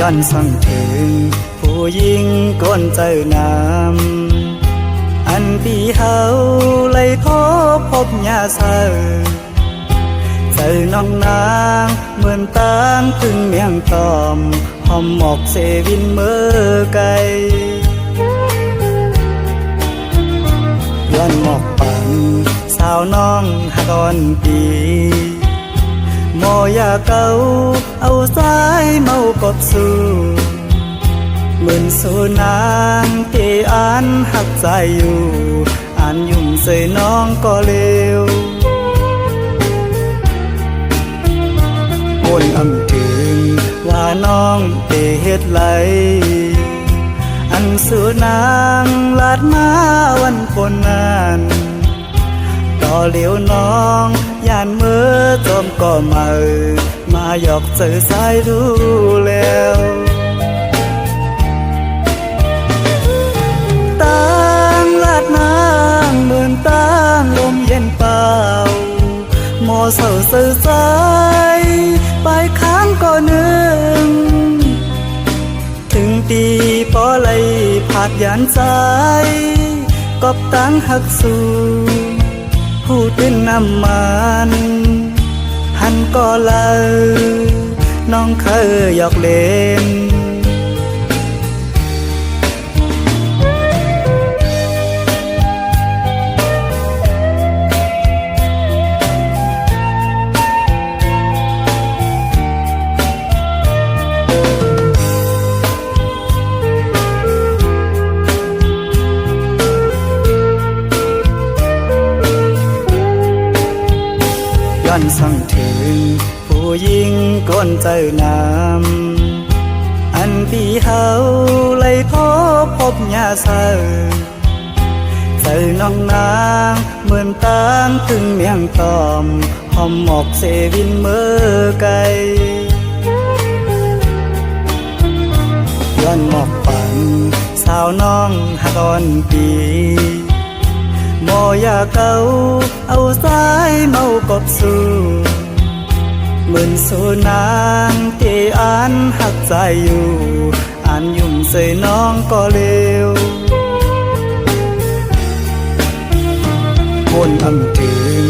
อนส่องถึงผู้หญิงก้นเจอน้ำอันปีเฮาเลยทบพบยาเสาเจอน้องนางเหมือนตางถึงเมียงตอมหอมหมอกเซวินเมื่อไกลย้อนหมอกปังสาวน้องหากอนปีโมยาเก่าเอาสายเมากดสู่เหมือนสู่นางที่อ่านหักใจอยู่อ่านยุ่มเสยน้องก็เลวคนอำถึงว่าน้องเตเฮ็ดไหลอันสู่นางลาดมาวันคนนั้นต่อเหลียวน้องยานเมื่อจมก็มาหยอกเจอสายรู้แล้วต่างลาดนางเหมือนต่างลมเย็นเปล่าโมเศร้าเสื่อใจไปค้างก็นึงถึงปีปอไหลผาดยานใจกบตั้งหักสู่ผู้ตื่นน้ำมันหันก็เล่าน้องเคยหยอกเล่นย้อนส่องถึงผู้หญิงก้นเจอน้ำอันปีเฮาเลยทบพบยาเสาเจอน้องนางเหมือนตางถึงเมียงตอมหอมหมอกเซวินเมื่อไกลย้อนหมอกปังสาวน้องหากอนปีโมยาเก่าเอาสายเมากบสู่เหมือนสู่นางที่อ่านหักใจอยู่อ่านยุ่มเสยน้องก็เลวคนอำถึง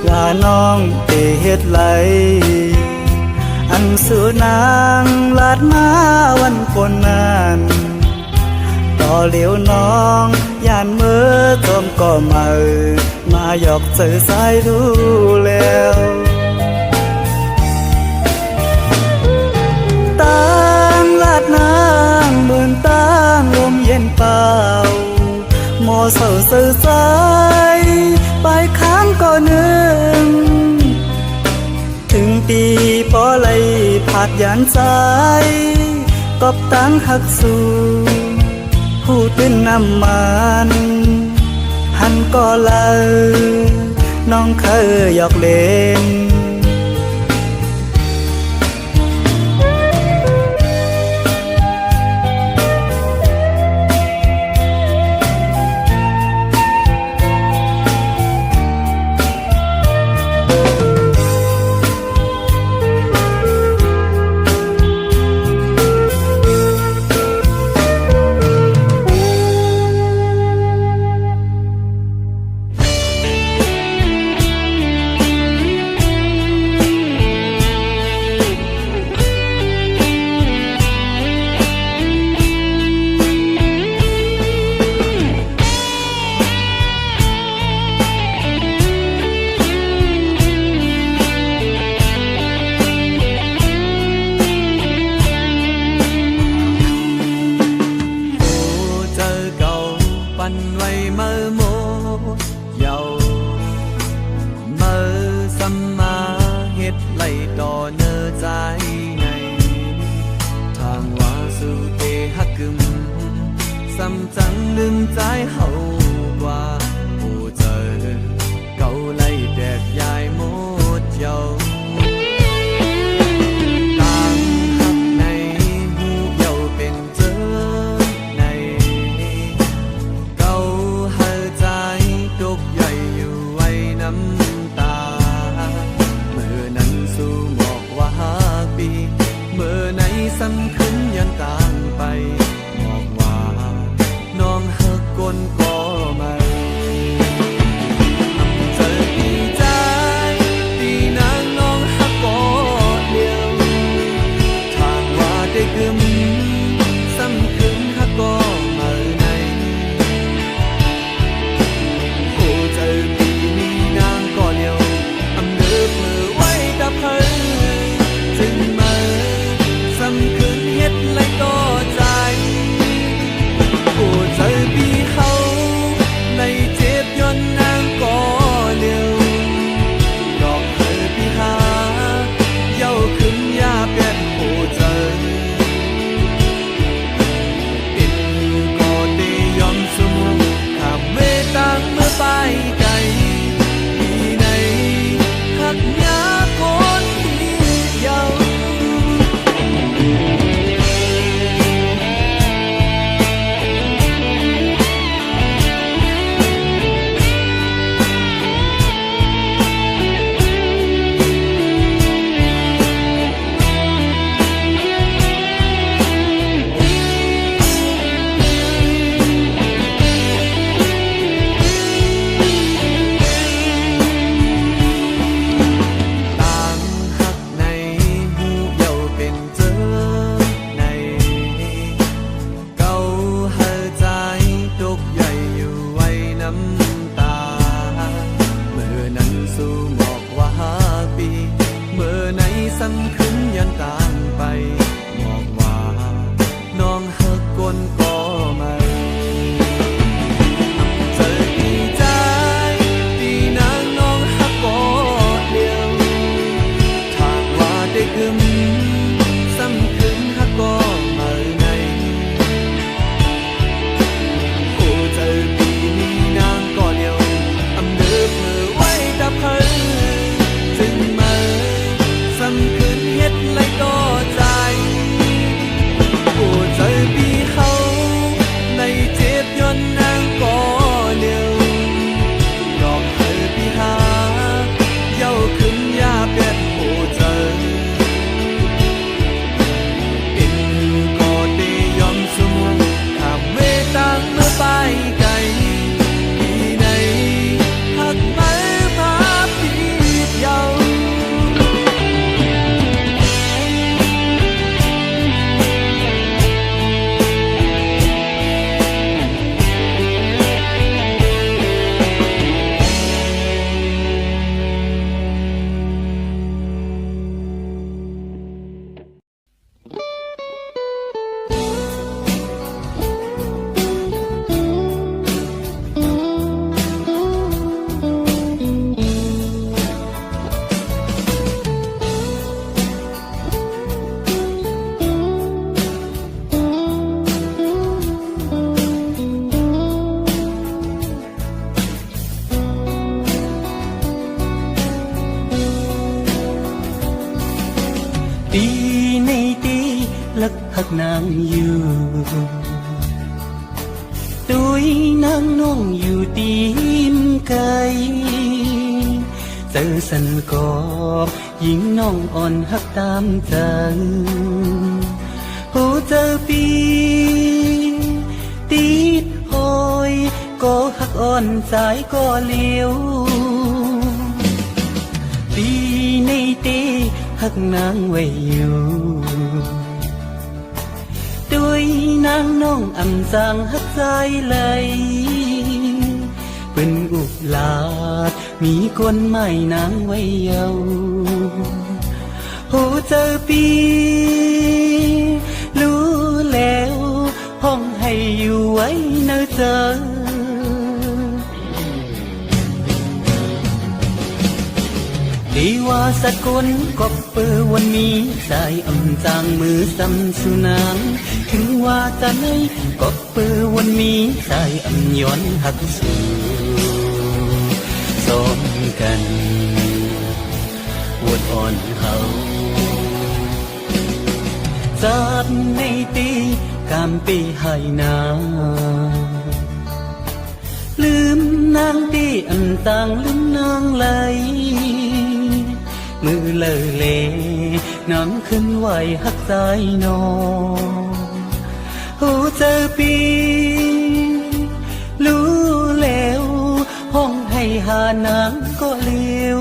ว่าน้องเตเฮ็ดไหลอันสู่นางลาดมาวันคนนั้นต่อเหลียวน้องยานเมื่อจมก็มาหยอกเจอสายรู้แล้วต่างลาดนางเหมือนต่างลมเย็นเปล่าโมเศร้าเสื่อใจไปค้างก็นึงถึงปีปอไหลผาดยานใจกบตั้งหักสู่ผู้ตื่นน้ำมันหันก็เล่าน้องเคยหยอกเล่นจังลืมใจเฮากว่าผู้เจอเก่าไล่แดดยายหมดเยาต่างหักในหูเยาเป็นเจอในเก่าหาใจตกใหญ่อยู่ไว้น้ำตาเมื่อนั้นสู่หมอกว่าปีเมื่อไหนสำคัญยัน หมอกว่าปีเมื่อในสันขึ้นยังต่างไปหมอกว่าน้องหักกนก็ไม่เจอดีใจดีนางน้องหักก็เดียวทางว่าได้กึมสันขึ้นหักก็มาในผู้เจอปีนี้นางก็เดียวอำเดิบมือไว้ตะเพิ่นจึงมาสันขึ้นเฮ็ดไรก็ใจผู้เจอปีเขาในเจ็บย้อนนางก็เดียวรองเธอปีหาเย้าขึ้นยาเป็ดผู้เจอเป็นก็ได้ยอมสมองข้ามเวตังเมื่อไปไกลปีไหนหักมาพาปีเยาปีในตีลักหักนางอยู่ตุยนางน้องอยู่ตีนไกลเจอสันกอบหญิงน้องอ่อนหักตามใจหูเจอปีตีดหอยก็หักอ่อนสายก็เลี้ยวปีในตีหักนางไว้อยู่ด้วยนางน้องอำสางหักใจไหลเป็นอุกลาดมีคนใหม่นางไว้เยาโหเจอปีรู้แล้วห้องให้อยู่ไว้เนอเจอดีว่าสกุลกบเปือวันนี้สายอำจางมือซ้ำสุนางถึงว่าจะไหนกบเปือวันนี้สายอำย้อนหักสู่สมกันอวดอ่อนเฮาจัดในตีกามปีให้นาลืมนางตีอันต่างลืมนางไหลมือเลอเลน้ำขึ้นไหวหักใจนอหูเจอปีรู้แล้วห้องให้หานางก็เลี้ยว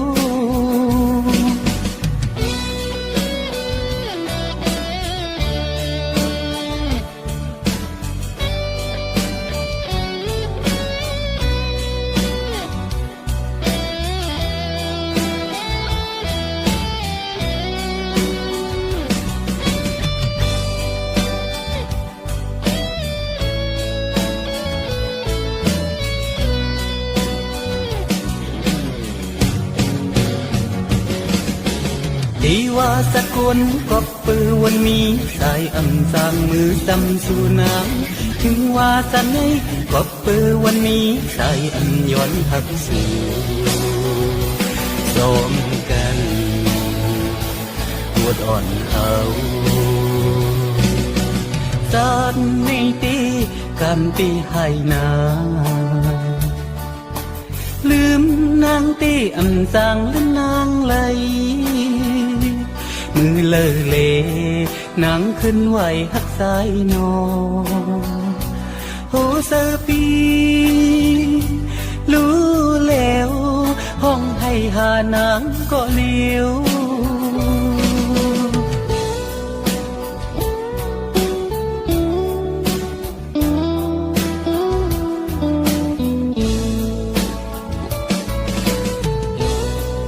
ดีว่าสกุลกบปือวันนี้สายอำจางมือจำสู่น้ำถึงว่าจะไหนกบปือวันนี้สายอำย้อนหักสู่สมกันอวดอ่อนเฮาจันในตีกันตีให้นาลืมนางตีอำจางลืมนางไหลมือเลอเลนางขึ้นไหวหักสายนอโหเซอปีรู้แล้วห้องให้หานางก็เลี้ยว เ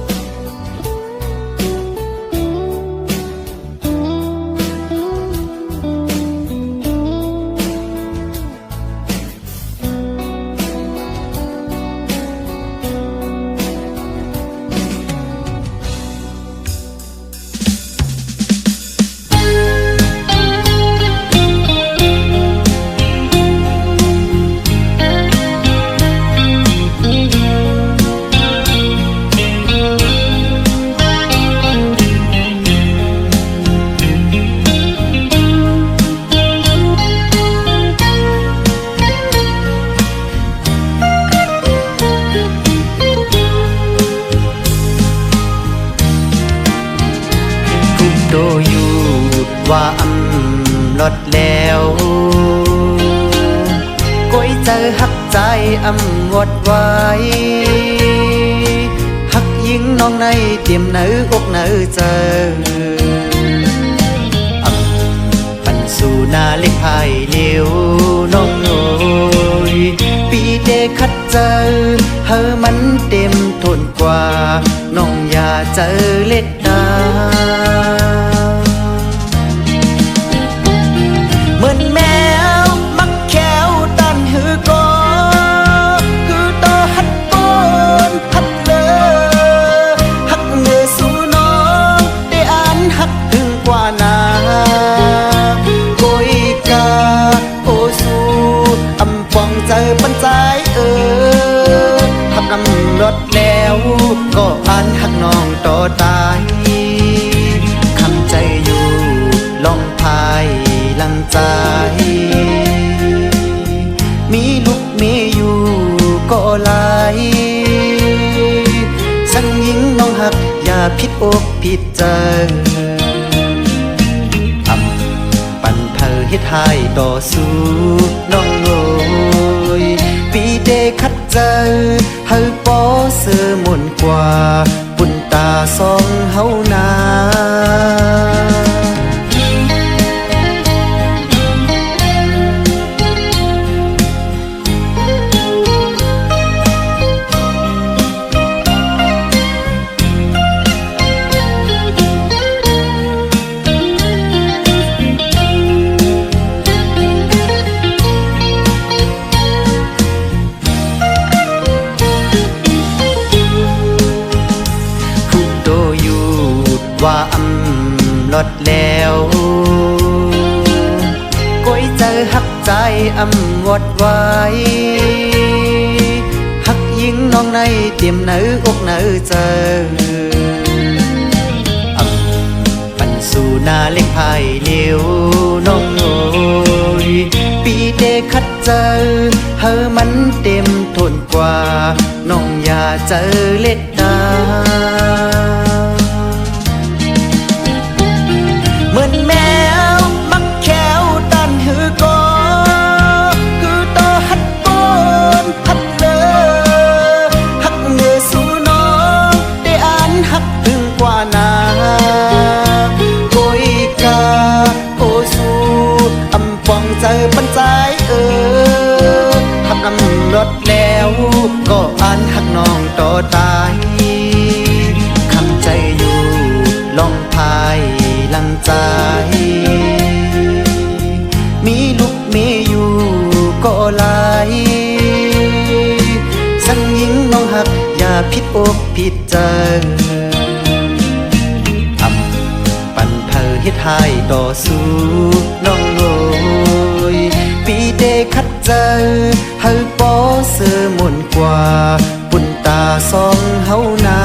โตอยู่ว่าลดแล้วก้อยเจอหักใจวดไว้หักยิงน้องในเตรียมเนื้อกเนื้อเจอปันสู่นาเล็กภายเลี้ยวน้องโอยปีเดคัดเจอเฮอมันเต็มทนกว่าน้องอย่าเจอเล็ดดาเหมือนแมวมักแขวตันหือก็คือต่อหัดปนหัดเลอหักเงยสู่น้องได้อ่านหักถึงกว่านาโกยกาโอสู่ปองเจอปันใจหักรถแล้วก็อ่านหักน้องต่อตายคำใจอยู่ลองพายลังใจมีลูกมีอยู่ก็หลายสั่งยิงน้องหักอย่าผิดอกผิดใจปั่นเธอเฮ็ดให้ต่อสู้น้องโอยปีเดคัดเจอเฮาปอเสือมนกว่าปุ่นตาสองเฮานาว่าลดแล้วก้อยเจอหักใจวดไว้หักยิงน้องในเตรียมเนื้อกเนื้อเจอปันสู่นาเล็กภายเลี้ยวน้องโอยปีเดคัดเจอเฮอมันเต็มทนกว่าน้องอย่าเจอเล็ดดาเหมือนแมวมักแขวตันหือก็คือต่อหัดปนหัดเลอหักเงยสู่น้องได้อ่านหักถึงกว่านาโกยกาโอสู่ปองเจอปันใจหักรถแล้วก็อ่านหักน้องต่อตายคำใจอยู่ลองพายลังใจมีลูกมีอยู่ก็หลายสั่งยิงน้องหักอย่าผิดอกผิดใจปั่นเธอเฮ็ดให้ต่อสู้น้องโอยปีเดคัดเจอเฮาปอเสือมนกว่าปุ่นตาสองเฮานา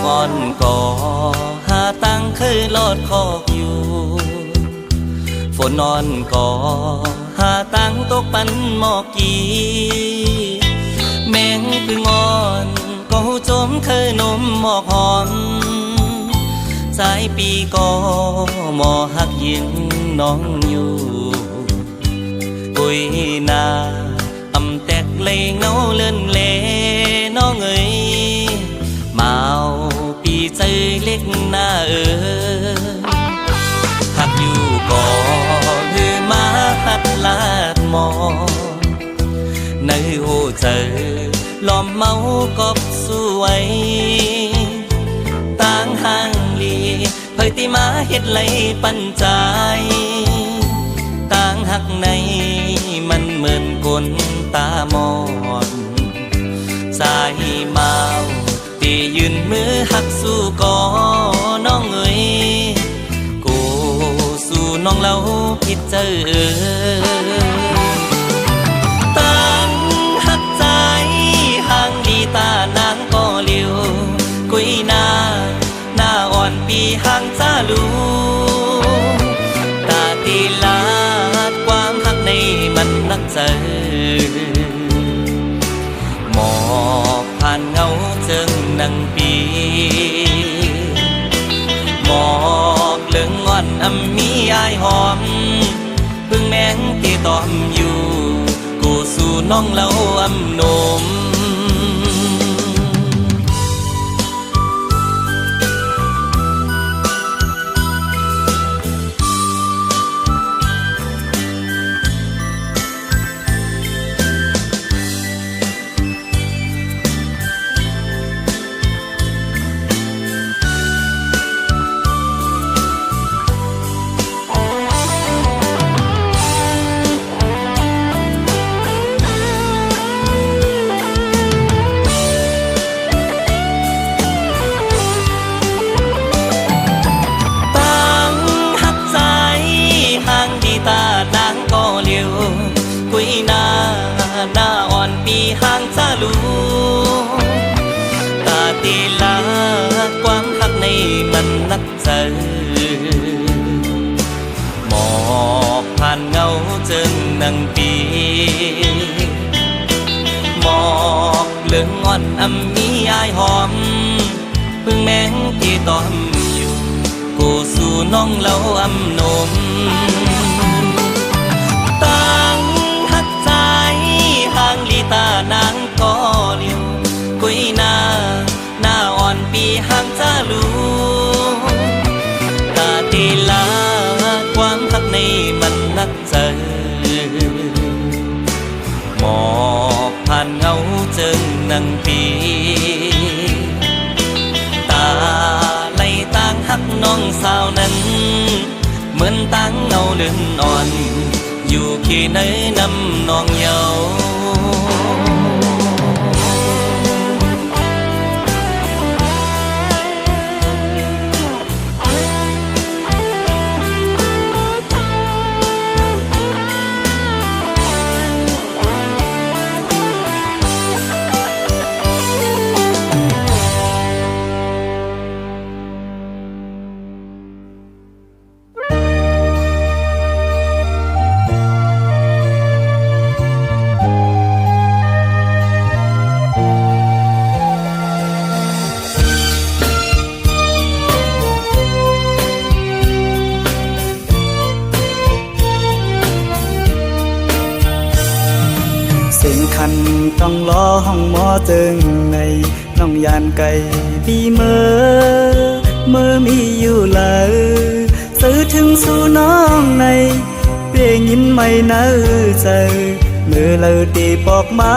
ก่อนก่อหาตังเคยลอดคอกอยู่ฝนนอนก่อหาตังตกปันหมอกกีแมงคืองอนก็หูจมเคยนมหมอกหอนสายปีก็หมอหักยิงน้องอยู่ปุยนาอำแตกเลยเงาเลื่อนเลน้องเอ๋ยมาเอาปีใจเล็กหน้าหักอยู่ก่อคือมาหัดลาดหมอในหูเจอล้อมเมากอบสวยต่างห่างลีเผยตีมาเฮ็ดไหลปันใจต่างหักในมันเหมือนกลตามอนสายเมาตียืนมือหักสู้ก่อน้องเอ๋ยกูสู้น้องเล่าผิดเจอตั้งหักใจห่างดีตานางก็เลี้ยวกุยหน้าอ่อนปีห่างจ้าลูตาตีลาดความหักในมันนักเจอหมอกผ่านเงาเจิงนังปีหมอกเลืองงอนอำมีอายหอมพึ่งแมงตีตอมอยู่กูสู่น้องเล่าอำนมห่างจ้าลูตาตีลาความหักในมันนักเจอหมอกผ่านเงาเจิงนังปีหมอกเลืองงอนอำมีอายหอมพึ่งแมงที่ตอมอยู่กูสู่น้องเล่าอำนมห่างลีตานางก็เลี้ยวกุยหน้าอ่อนปีห่างจ้าลูตาตีลาความหักในมันนักเจอหมอกผ่านเงาเจิงนังปีตาไหลต่างหักน้องสาวนั้นเหมือนต่างเงาเลื่อนอ่อนอยู่ขี้ในน้ำนองเยาต้องล้อห้องหมอเจิงในน้องยานไก่ปีเมื่อมีอยู่เลยซื้อถึงสู่น้องในเปียยินไม่น่าเจอเมื่อเราตีปอกมา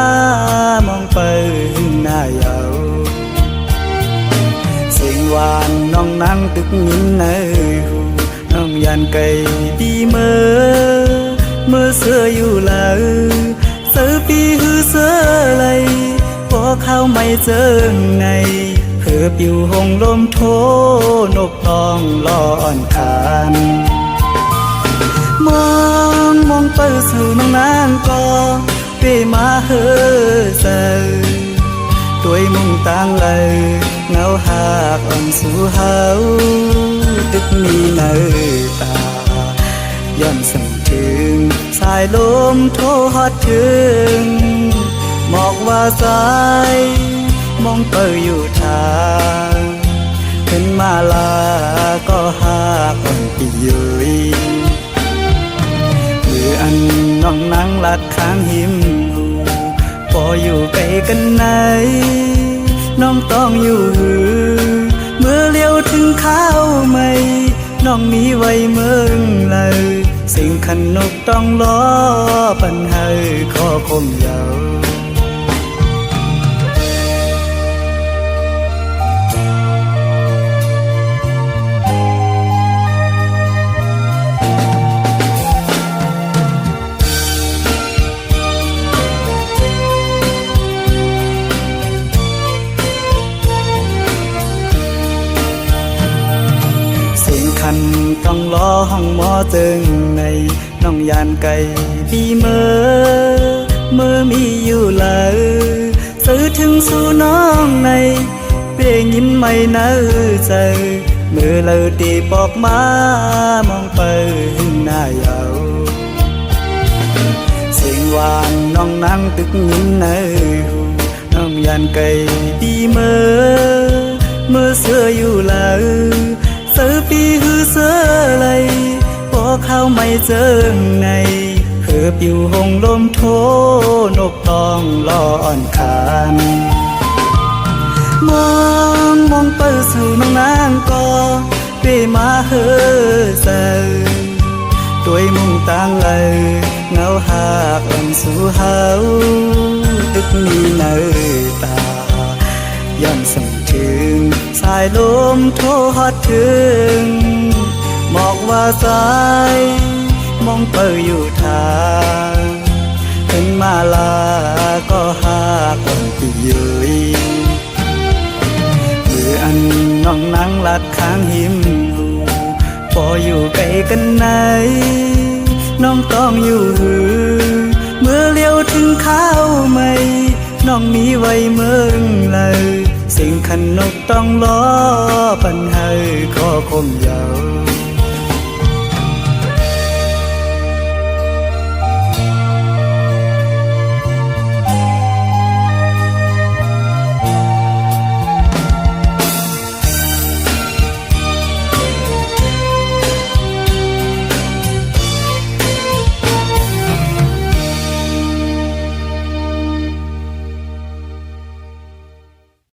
มองไปหน้าเยาเสียงหวานน้องนั่งตึกยินในหูน้องยานไก่ปีเมื่อเสื้ออยู่เลยซื้อปีหือเสื้อไหลพอเข้าไม่เจอไงเพื่อปิวหงลมโทนกน้องลอนคานมองไปสู่น้องนางก็เปมาเฮอเซอต ด้วยมุ่งต่างเลยเงาหากอ่อนสู่เฮาตึกมีเนอตาย้อนสั่งถึงสายลมโทรฮอดถึงหมอกว่าสายมองเปิดอยู่ทางขึ้นมาลาก็หากอ่อนปีเยยมืออันน้องนั่งลัดข้างหิมหูพออยู่ไกลกันไหนน้องต้องอยู่หือเมื่อเลี้ยวถึงข้าวไม่น้องมีไว้เมืองเลยสิ่งขันนกต้องล้อปันให้ขอคมเยาคันต้องล้อห้องหมอเจิงในน้องยานไก่ปีเมื่อมีอยู่เลยซื้อถึงสู่น้องในเปลี่ยนยินไม่เนื้อใจเมื่อเลอตีปอกมามองไปหน้าเยาเสียงหวานน้องนั่งตึกยินในหูน้องยานไก่ปีเมื่อเสื้ออยู่เลยซื้อปีหือเสื้อไหลพอเข้าไม่เจิงในเหือบอยู่หงลมโทนกตองลออ่อนคานมองเปิดสู่น้องนางก็เปมาเหือเซอด้วยมุ่งต่างเลยเงาหากอ่อนสู่เฮาตึกมีเนอตาย้อนส่งถึงสายลมโทรฮอดถึงบอกว่าสายมองเปิดอยู่ทางถึงมาลาก็หากอ่อนปีเยยมืออันน้องนั่งลัดข้างหิมหูพออยู่ไกลกันไหนน้องต้องอยู่หือเมื่อเลี้ยวถึงข้าวไม่น้องมีไว้เมืองเลยสิ่งขันนกต้องล้อปันให้ขอคมเยา